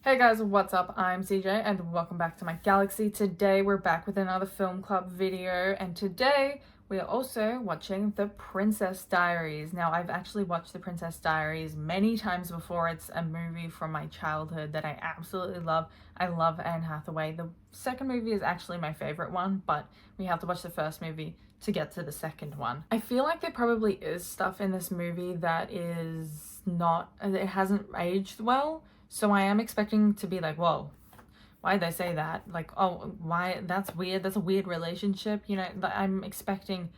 Hey guys, what's up? I'm CJ and welcome back to my galaxy. Today we're back with another film club video, and today we are also watching The Princess Diaries. Now, I've actually watched The Princess Diaries many times before. It's a movie from my childhood that I absolutely love. I love Anne Hathaway. The second movie is actually my favorite one, but we have to watch the first movie to get to the second one. I feel like there probably is stuff in this movie that is not, it hasn't aged well. So I am expecting to be like, whoa, why'd they say that? Like, oh, why? That's weird. That's a weird relationship. You know, I'm expecting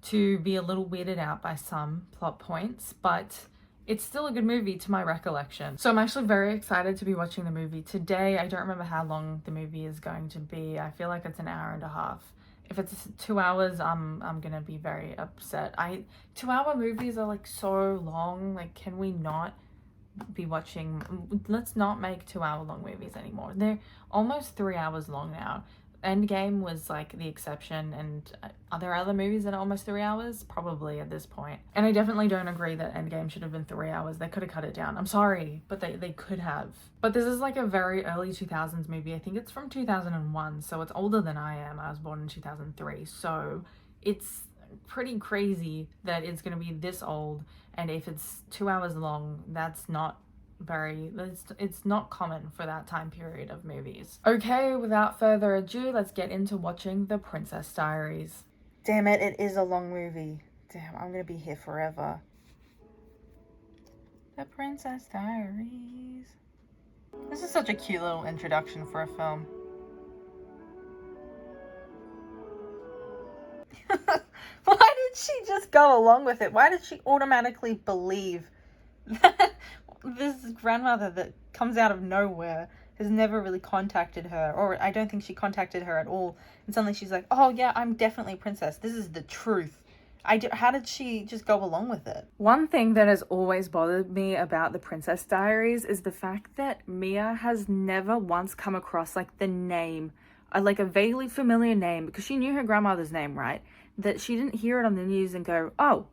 to be a little weirded out by some plot points, but it's still a good movie to my recollection. So I'm actually very excited to be watching the movie today. I don't remember how long the movie is going to be. I feel like it's an hour and a half. If it's 2 hours, I'm gonna be very upset. 2 hour movies are like so long. Like, can we not be watching? Let's not make 2 hour long movies anymore. They're almost 3 hours long now. Endgame was like the exception, and are there other movies that are almost 3 hours? Probably at this point. And I definitely don't agree that Endgame should have been 3 hours. They could have cut it down. I'm sorry, but they could have. But this is like a very early 2000s movie. I think it's from 2001, so it's older than I am. I was born in 2003, so it's pretty crazy that it's going to be this old. And if it's 2 hours long, that's not it's not common for that time period of movies. Okay, without further ado, let's get into watching The Princess Diaries. Damn it is a long movie. Damn, I'm gonna be here forever. The Princess Diaries. This is such a cute little introduction for a film. Why did she just go along with it? Why did she automatically believe that this grandmother that comes out of nowhere has never really contacted her? Or I don't think she contacted her at all. And suddenly she's like, oh yeah, I'm definitely a princess. This is the truth. How did she just go along with it? One thing that has always bothered me about The Princess Diaries is the fact that Mia has never once come across like the name, like a vaguely familiar name, because she knew her grandmother's name, right? That she didn't hear it on the news and go, oh,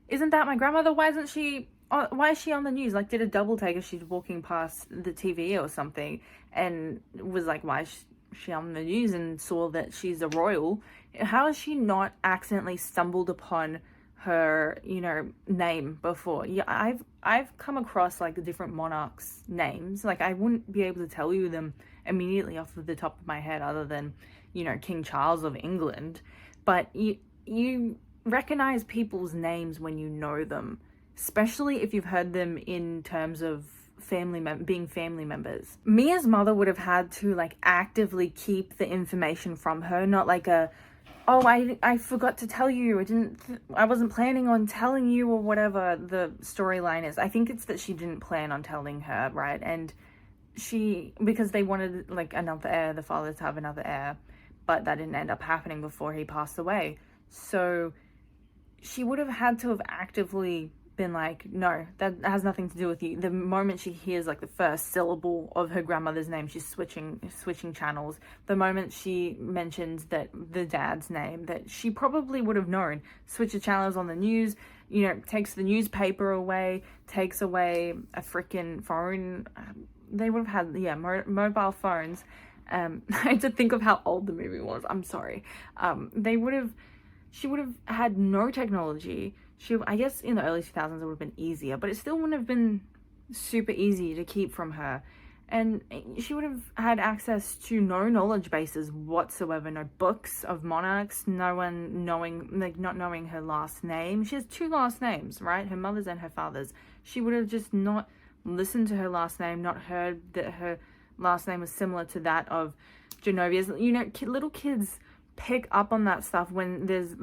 isn't that my grandmother? Why is she on the news? Like, did a double take if she's walking past the TV or something and was like, why is she on the news, and saw that she's a royal? How has she not accidentally stumbled upon her, name before? Yeah, I've come across like different monarchs' names. Like, I wouldn't be able to tell you them immediately off of the top of my head, other than, King Charles of England. But you recognize people's names when you know them, especially if you've heard them in terms of being family members. Mia's mother would have had to like actively keep the information from her, not like oh, I forgot to tell you, I wasn't planning on telling you, or whatever the storyline is. I think it's that she didn't plan on telling her, right? And because they wanted like another heir, the father to have another heir, but that didn't end up happening before he passed away. So she would have had to have actively been like, no, that has nothing to do with you. The moment she hears like the first syllable of her grandmother's name, she's switching channels. The moment she mentions that the dad's name, that she probably would have known. Switch the channels on the news, takes the newspaper away, takes away a freaking phone. They would have had, mobile phones. I had to think of how old the movie was. I'm sorry. She would have had no technology. I guess in the early 2000s it would have been easier, but it still wouldn't have been super easy to keep from her. And she would have had access to no knowledge bases whatsoever, no books of monarchs, no one not knowing her last name. She has two last names, right? Her mother's and her father's. She would have just not listened to her last name, not heard that her last name was similar to that of Genovia's. Little kids pick up on that stuff when there's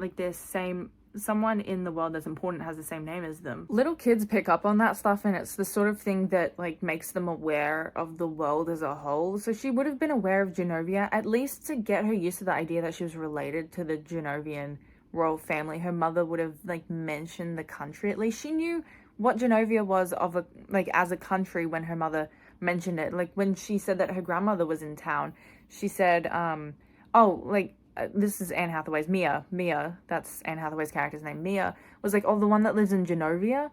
someone in the world that's important has the same name as them. Little kids pick up on that stuff, and it's the sort of thing that like makes them aware of the world as a whole. So she would have been aware of Genovia, at least to get her used to the idea that she was related to the Genovian royal family. Her mother would have like mentioned the country. At least she knew what Genovia was as a country when her mother mentioned it. Like when she said that her grandmother was in town, she said, this is Anne Hathaway's Mia, that's Anne Hathaway's character's name. Mia was like, oh, the one that lives in Genovia.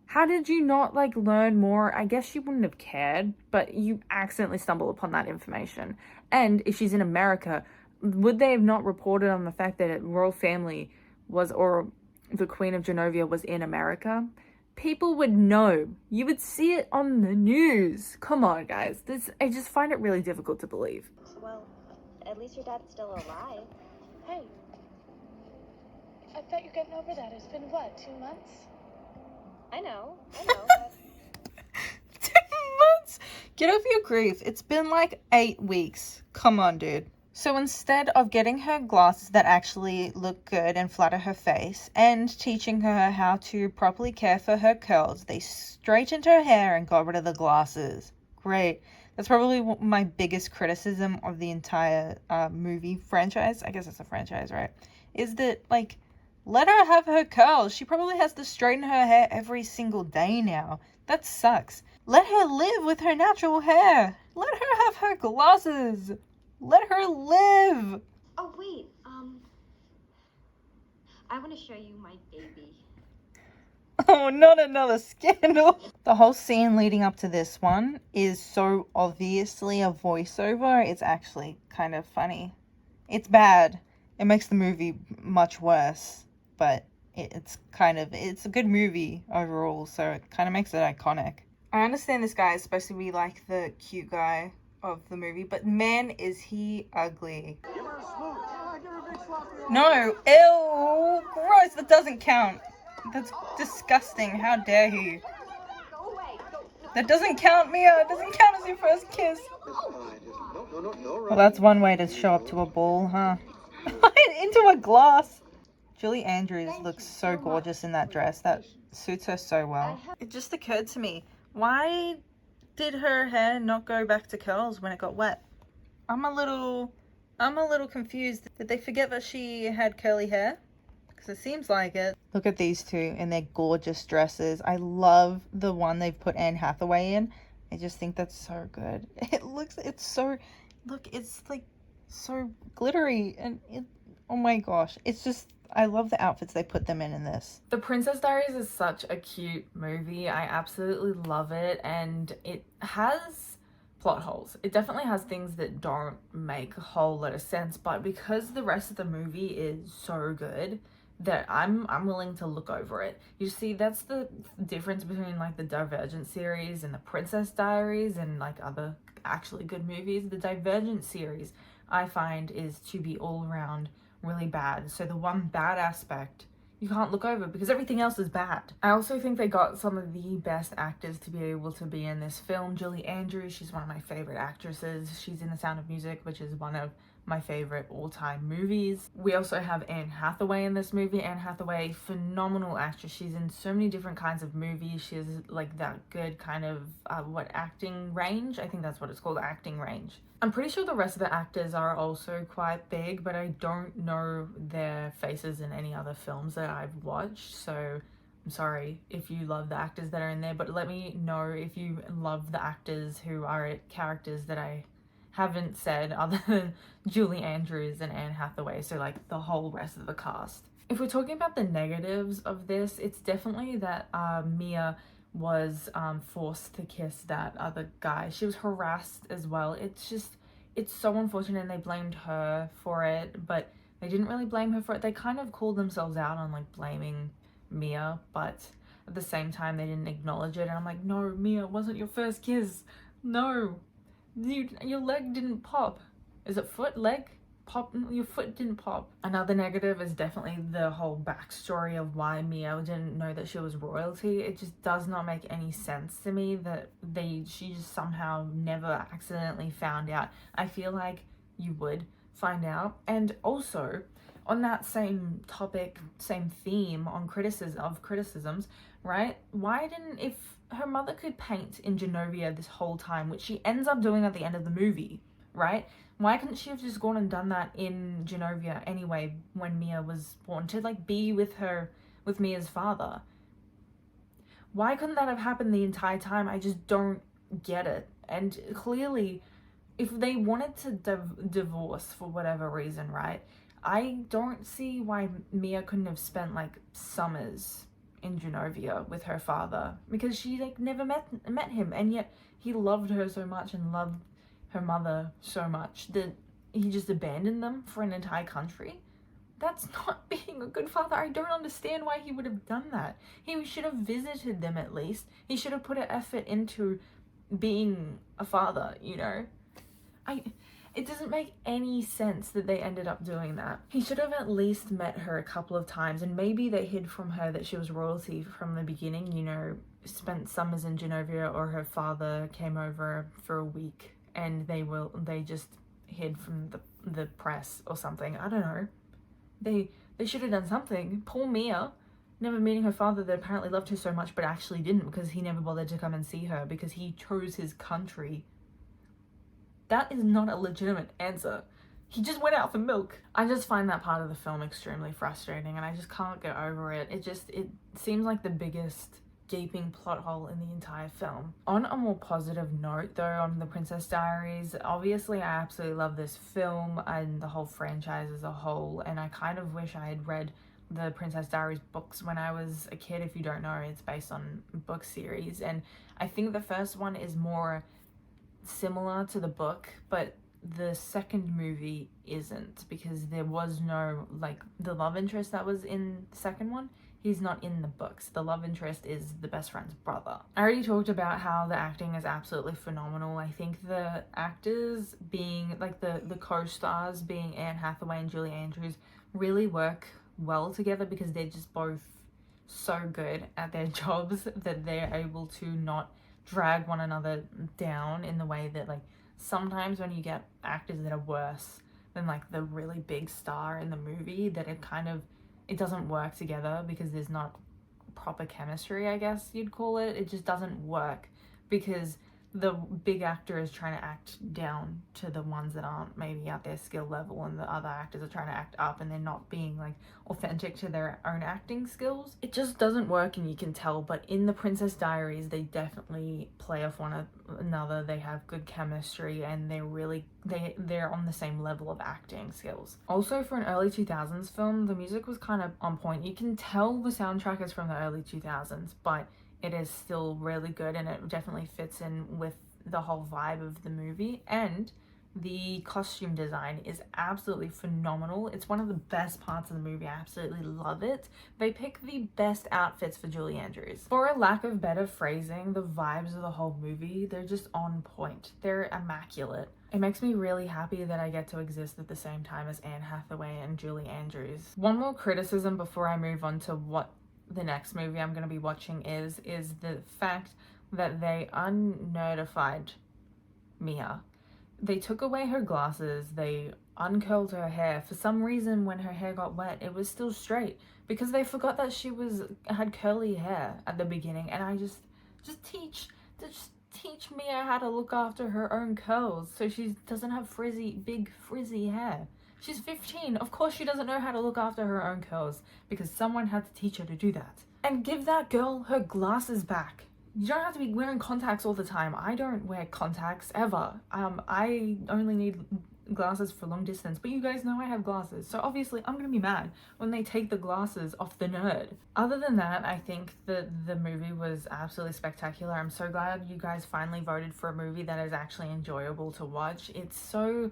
How did you not, like, learn more? I guess you wouldn't have cared, but you accidentally stumble upon that information. And if she's in America, would they have not reported on the fact that a royal family was, or the Queen of Genovia was in America? People would know. You would see it on the news. Come on, guys. I just find it really difficult to believe. Well, at least your dad's still alive. Hey, I thought you're getting over that. It's been what, 2 months? I know, but 2 months? Get over your grief. It's been like 8 weeks. Come on, dude. So instead of getting her glasses that actually look good and flatter her face and teaching her how to properly care for her curls, they straightened her hair and got rid of the glasses. Great. That's probably my biggest criticism of the entire movie franchise. I guess it's a franchise, right? Is that, like, let her have her curls. She probably has to straighten her hair every single day now. That sucks. Let her live with her natural hair. Let her have her glasses. Let her live. oh wait, I want to show you my baby. Oh, not another scandal. The whole scene leading up to this one is so obviously a voiceover. It's actually kind of funny. It's bad. It makes the movie much worse, but it's a good movie overall, so it kind of makes it iconic. I understand this guy is supposed to be like the cute guy of the movie, but man, is he ugly. No, ew, gross, that doesn't count. That's disgusting, how dare he. That doesn't count, Mia, it doesn't count as your first kiss. Well, that's one way to show up to a ball, huh? Into a glass. Julie Andrews looks so gorgeous in that dress. That suits her so well. It just occurred to me, why did her hair not go back to curls when it got wet? I'm a little confused. Did they forget that she had curly hair? Because it seems like it. Look at these two in their gorgeous dresses. I love the one they've put Anne Hathaway in. I just think that's so good. It's like so glittery and oh my gosh. It's just, I love the outfits they put them in this. The Princess Diaries is such a cute movie. I absolutely love it, and it has plot holes. It definitely has things that don't make a whole lot of sense, but because the rest of the movie is so good that I'm willing to look over it. You see, that's the difference between like the Divergent series and the Princess Diaries and like other actually good movies. The Divergent series I find is to be all around really bad. So the one bad aspect you can't look over because everything else is bad. I also think they got some of the best actors to be able to be in this film. Julie Andrews, she's one of my favorite actresses. She's in The Sound of Music, which is one of my favorite all-time movies. We also have Anne Hathaway in this movie. Anne Hathaway, phenomenal actress. She's in so many different kinds of movies. She has like that good kind of acting range? I think that's what it's called, acting range. I'm pretty sure the rest of the actors are also quite big, but I don't know their faces in any other films that I've watched, so I'm sorry if you love the actors that are in there, but let me know if you love the actors who are characters that I haven't said other than Julie Andrews and Anne Hathaway, so like the whole rest of the cast. If we're talking about the negatives of this, it's definitely that Mia was forced to kiss that other guy. She was harassed as well. It's so unfortunate, and they blamed her for it, but they didn't really blame her for it. They kind of called themselves out on like blaming Mia, but at the same time they didn't acknowledge it, and I'm like, no, Mia, it wasn't your first kiss. No, your leg didn't pop. Is it foot? Leg? Pop? Your foot didn't pop. Another negative is definitely the whole backstory of why Mia didn't know that she was royalty. It just does not make any sense to me that she just somehow never accidentally found out. I feel like you would find out. And also on that same topic, same theme on criticisms, right? Why didn't, if her mother could paint in Genovia this whole time, which she ends up doing at the end of the movie, right? Why couldn't she have just gone and done that in Genovia anyway when Mia was born, to like be with Mia's father? Why couldn't that have happened the entire time? I just don't get it. And clearly, if they wanted to divorce for whatever reason, right? I don't see why Mia couldn't have spent like summers in Genovia with her father, because she like never met him, and yet he loved her so much and loved her mother so much that he just abandoned them for an entire country. That's not being a good father. I don't understand why he would have done that. He should have visited them at least. He should have put an effort into being a father, you know? It doesn't make any sense that they ended up doing that. He should have at least met her a couple of times, and maybe they hid from her that she was royalty from the beginning, you know, spent summers in Genovia, or her father came over for a week and they just hid from the press or something. I don't know. They should have done something. Poor Mia, never meeting her father that apparently loved her so much but actually didn't, because he never bothered to come and see her because he chose his country. That is not a legitimate answer. He just went out for milk. I just find that part of the film extremely frustrating, and I just can't get over it. It seems like the biggest gaping plot hole in the entire film. On a more positive note though, on The Princess Diaries, obviously I absolutely love this film and the whole franchise as a whole, and I kind of wish I had read the Princess Diaries books when I was a kid. If you don't know, it's based on a book series, and I think the first one is more similar to the book, but the second movie isn't, because there was no, like, the love interest that was in the second one, he's not in the books. The love interest is the best friend's brother. I already talked about how the acting is absolutely phenomenal. I think the actors being, like, the co-stars being Anne Hathaway and Julie Andrews really work well together, because they're just both so good at their jobs that they're able to not drag one another down in the way that, like, sometimes when you get actors that are worse than, like, the really big star in the movie, that it doesn't work together because there's not proper chemistry, I guess you'd call it. It just doesn't work because the big actor is trying to act down to the ones that aren't maybe at their skill level, and the other actors are trying to act up, and they're not being, like, authentic to their own acting skills. It just doesn't work, and you can tell. But in The Princess Diaries, they definitely play off one another. They have good chemistry, and they're on the same level of acting skills. Also, for an early 2000s film, the music was kind of on point. You can tell the soundtrack is from the early 2000s, but it is still really good, and it definitely fits in with the whole vibe of the movie. And the costume design is absolutely phenomenal. It's one of the best parts of the movie. I absolutely love it. They pick the best outfits for Julie Andrews. For a lack of better phrasing, the vibes of the whole movie, they're just on point. They're immaculate. It makes me really happy that I get to exist at the same time as Anne Hathaway and Julie Andrews. One more criticism before I move on to what the next movie I'm going to be watching is the fact that they unnerdified Mia. They took away her glasses, they uncurled her hair. For some reason, when her hair got wet, it was still straight, because they forgot that she had curly hair at the beginning. And I just teach Mia how to look after her own curls so she doesn't have big frizzy hair. She's 15. Of course she doesn't know how to look after her own curls, because someone had to teach her to do that. And give that girl her glasses back. You don't have to be wearing contacts all the time. I don't wear contacts ever. I only need glasses for long distance, but you guys know I have glasses, so obviously I'm gonna be mad when they take the glasses off the nerd. Other than that, I think the movie was absolutely spectacular. I'm so glad you guys finally voted for a movie that is actually enjoyable to watch. It's so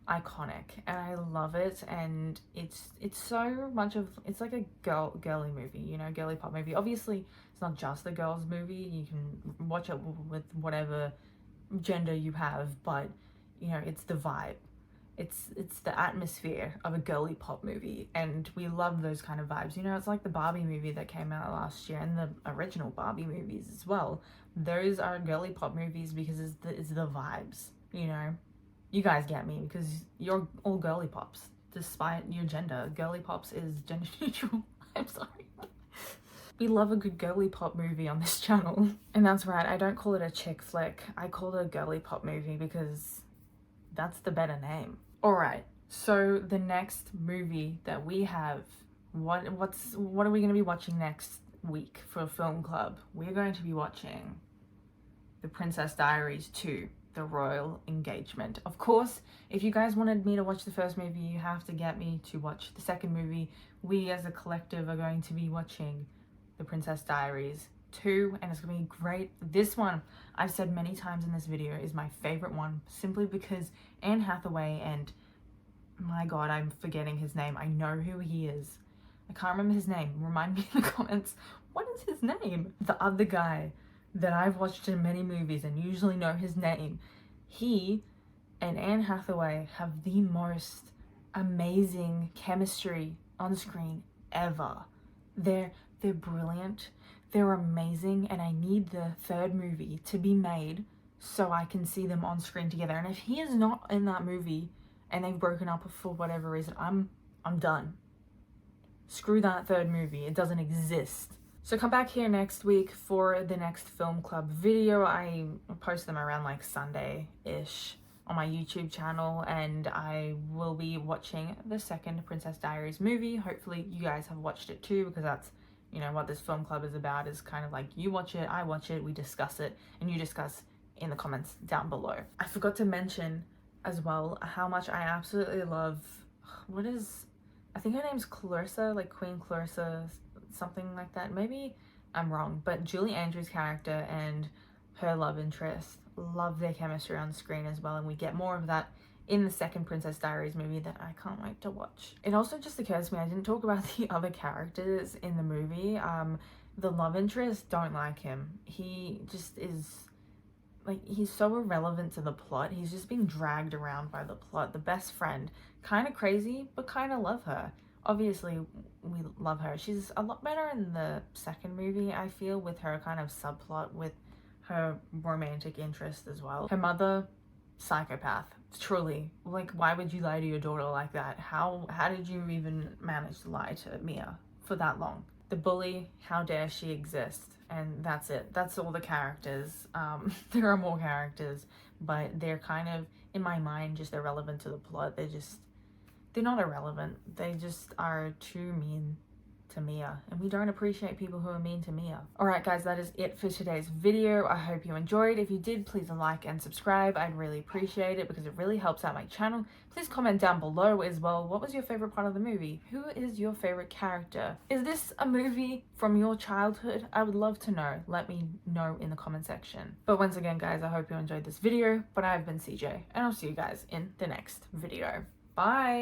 iconic and I love it, and it's so much of, it's like a girly movie, you know, girly pop movie. Obviously it's not just a girls movie, you can watch it with whatever gender you have, but you know, it's the vibe, it's the atmosphere of a girly pop movie, and we love those kind of vibes. You know, it's like the Barbie movie that came out last year, and the original Barbie movies as well. Those are girly pop movies because it's the vibes, you know. You guys get me, because you're all girly pops, despite your gender. Girly pops is gender neutral. I'm sorry. We love a good girly pop movie on this channel. And that's right, I don't call it a chick flick. I call it a girly pop movie because that's the better name. Alright, so the next movie that we have, what are we going to be watching next week for a film club? We're going to be watching The Princess Diaries 2. The Royal Engagement. Of course, if you guys wanted me to watch the first movie, you have to get me to watch the second movie. We as a collective are going to be watching The Princess Diaries 2, and it's gonna be great. This one, I've said many times in this video, is my favorite one, simply because Anne Hathaway and, my god, I'm forgetting his name. I know who he is. I can't remember his name. Remind me in the comments. What is his name? The other guy that I've watched in many movies and usually know his name. He and Anne Hathaway have the most amazing chemistry on screen ever. They're brilliant. They're amazing, and I need the third movie to be made so I can see them on screen together. And if he is not in that movie and they've broken up for whatever reason, I'm done. Screw that third movie. It doesn't exist. So come back here next week for the next film club video. I post them around like Sunday-ish on my YouTube channel, and I will be watching the second Princess Diaries movie. Hopefully you guys have watched it too, because that's, you know, what this film club is about, is kind of like you watch it, I watch it, we discuss it, and you discuss in the comments down below. I forgot to mention as well how much I absolutely love, I think her name's Clarissa, like Queen Clarissa, something like that. Maybe I'm wrong, but Julie Andrews' character and her love interest, love their chemistry on screen as well, and we get more of that in the second Princess Diaries movie that I can't wait to watch. It also just occurs to me I didn't talk about the other characters in the movie. The love interest, don't like him. He just is, like, he's so irrelevant to the plot. He's just being dragged around by the plot. The best friend, kind of crazy, but kind of love her. Obviously, we love her. She's a lot better in the second movie, I feel, with her kind of subplot with her romantic interest as well. Her mother, psychopath, truly. Like, why would you lie to your daughter like that? How did you even manage to lie to Mia for that long? The bully, how dare she exist? And that's it. That's all the characters. There are more characters, but they're kind of, in my mind, just irrelevant to the plot. They're not irrelevant. They just are too mean to Mia, and we don't appreciate people who are mean to Mia. Alright guys, that is it for today's video. I hope you enjoyed. If you did, please like and subscribe. I'd really appreciate it because it really helps out my channel. Please comment down below as well. What was your favorite part of the movie? Who is your favorite character? Is this a movie from your childhood? I would love to know. Let me know in the comment section. But once again guys, I hope you enjoyed this video. But I've been CJ, and I'll see you guys in the next video. Bye!